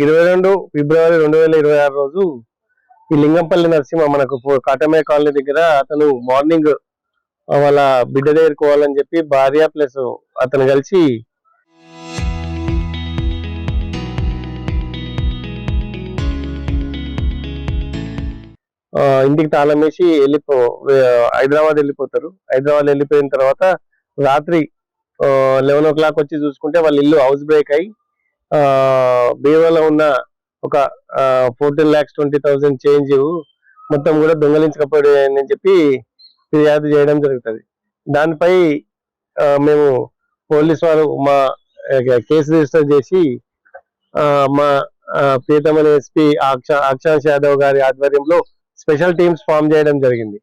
22 ఫిబ్రవరి 2026 రోజు ఈ లింగంపల్లి నరసింహ మనకు కాటమే కాలనీ దగ్గర అతను మార్నింగ్ వాళ్ళ బిడ్డ దగ్గరికి పోవాలని చెప్పి భార్య ప్లస్ అతను కలిసి ఇంటికి తాళం వేసి హైదరాబాద్ వెళ్ళిపోతారు. హైదరాబాద్ వెళ్ళిపోయిన తర్వాత రాత్రి 11 o'clock వచ్చి చూసుకుంటే వాళ్ళ ఇల్లు హౌస్ బ్రేక్ అయి బీరువాలో ఉన్న ఒక 14,20,000 చేంజ్ మొత్తం కూడా దొంగలించకపోయాయని చెప్పి ఫిర్యాదు చేయడం జరుగుతుంది. దానిపై మేము పోలీస్ వారు మా కేసు రిజిస్టర్ చేసి మా ప్రియతమ ఎస్పీ అక్షాంశ్ యాదవ్ గారి ఆధ్వర్యంలో స్పెషల్ టీమ్స్ ఫామ్ చేయడం జరిగింది.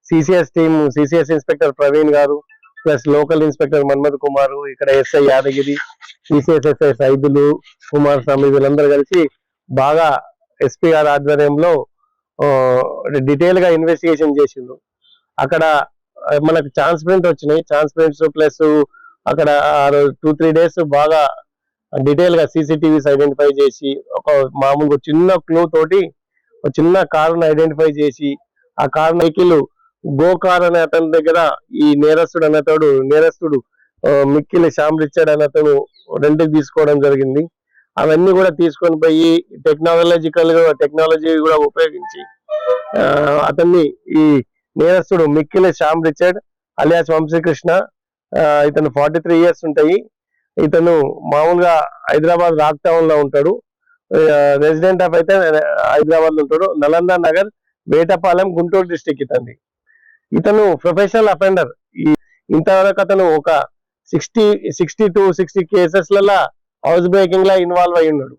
సిసిఎస్ ఇన్స్పెక్టర్ ప్రవీణ్ గారు plus local inspector Manmath Kumar, ఇక్కడ ఎస్ఐ యాదగిరి, సిసిఎస్ఎస్ఐ సైదులు, కుమార్ స్వామి వీళ్ళందరూ కలిసి బాగా ఎస్పీ గారి ఆధ్వర్యంలో డీటెయిల్ గా ఇన్వెస్టిగేషన్ చేసిండ్రు. అక్కడ మనకు ఛాన్స్ ప్రింట్ వచ్చినాయి. ఛాన్స్ ప్రింట్స్ ప్లస్ అక్కడ 2-3 days బాగా డీటెయిల్ గా సీసీటీవీస్ ఐడెంటిఫై చేసి ఒక మామూలుగా చిన్న క్లూ తోటి ఒక చిన్న కారును ఐడెంటిఫై చేసి ఆ కారు వెహికల్ గో కార్ అనే అతని దగ్గర ఈ నేరస్తుడు మిక్కిలి శ్యామ్ రిచర్డ్ అనే అతను రెంట్కి తీసుకోవడం జరిగింది. అవన్నీ కూడా తీసుకొని పోయి టెక్నాలజీ కూడా ఉపయోగించి అతన్ని ఈ నేరస్తుడు మిక్కిలి శ్యామ్ రిచర్డ్ అలియాస్ వంశీకృష్ణ, ఇతను 43 years ఉంటాయి. ఇతను మామూలుగా హైదరాబాద్ రాక్ టౌన్ లో ఉంటాడు. రెసిడెంట్ ఆఫ్ అయితే హైదరాబాద్ లో ఉంటాడు. నలంద నగర్, వేటపాలెం, గుంటూరు డిస్టిక్. ఇతను ప్రొఫెషనల్ అఫెండర్. ఇంతవరకు అతను ఒక 60 కేసెస్లలో హౌస్ బ్రేకింగ్ లా ఇన్వాల్వ్ అయి ఉన్నాడు.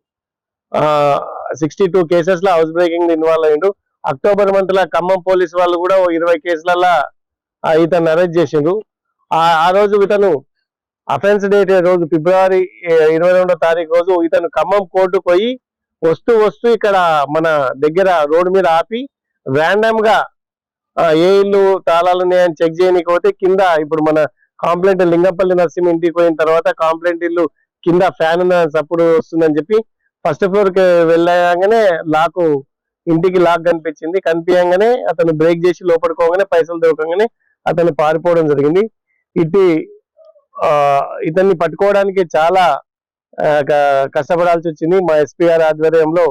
62 కేసెస్ లో హౌస్ బ్రేకింగ్ ఇన్వాల్వ్ అయ్యిండు. అక్టోబర్ మంత్ లో ఖమ్మం పోలీస్ వాళ్ళు కూడా 20 కేసులలో ఇతను అరెస్ట్ చేసిండ్రు. ఆ రోజు ఇతను అఫెన్స్ డేట్ రోజు ఫిబ్రవరి 22వ తారీఖు రోజు ఇతను ఖమ్మం కోర్టుకు పోయి వస్తూ ఇక్కడ మన దగ్గర రోడ్డు మీద ఆపి ర్యాండమ్ గా ఏ ఇల్లు తాళాలు ఉన్నాయని చెక్ చేయడానికి పోతే కింద ఇప్పుడు మన కాంప్లైంట్ లింగంపల్లి నరసింహ ఇంటికి పోయిన తర్వాత కాంప్లైంట్ ఇల్లు కింద ఫ్యాన్ సప్పుడు వస్తుందని చెప్పి ఫస్ట్ ఫ్లోర్ కి వెళ్ళగానే ఇంటికి లాక్ కనిపించగానే అతను బ్రేక్ చేసి లోపడుకోగానే పైసలు దొరకగానే అతను పారిపోవడం జరిగింది. ఇతన్ని పట్టుకోవడానికి చాలా కష్టపడాల్సి వచ్చింది. మా ఎస్పీ గారి ఆధ్వర్యంలో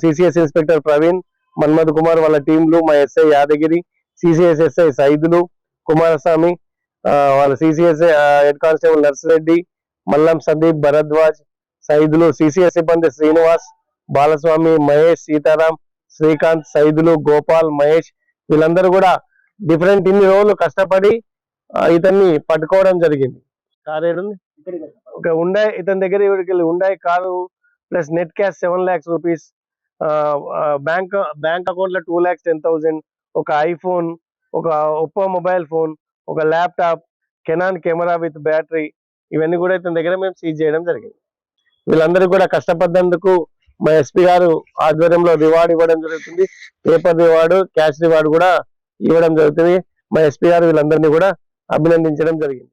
సిసిఎస్ ఇన్స్పెక్టర్ ప్రవీణ్, మన్మథ్ కుమార్ వాళ్ళ టీంలు, మా ఎస్ఐ యాదగిరి, సిసిఎస్ఎస్ఐ సైదులు, కుమారస్వామి, వాళ్ళ CCS head constable Narsireddy, Mallam Sandeep, Bharadwaj, Saidulu, CCS సిబ్బంది శ్రీనివాస్, బాలస్వామి, మహేష్, సీతారాం, శ్రీకాంత్, సైదులు, గోపాల్, మహేష్ వీళ్ళందరూ కూడా ఇన్ని రోజులు కష్టపడి ఇతన్ని పట్టుకోవడం జరిగింది. కారు ఏడుంది ఇతని దగ్గర ఉండాయి car plus net cash 7 lakhs rupees, bank account లో 2,10,000, ఒక ఐఫోన్, ఒక ఒప్పో మొబైల్ ఫోన్, ఒక laptop, Canon camera with battery ఇవన్నీ కూడా ఇతని దగ్గర మేము సీజ్ చేయడం జరిగింది. వీళ్ళందరూ కూడా కష్టపడ్డందుకు మా ఎస్పీ గారు ఆధ్వర్యంలో రివార్డు ఇవ్వడం జరుగుతుంది. పేపర్ రివార్డు, క్యాష్ రివార్డు కూడా ఇవ్వడం జరుగుతుంది. మా ఎస్పీ గారు వీళ్ళందరినీ కూడా అభినందించడం జరిగింది.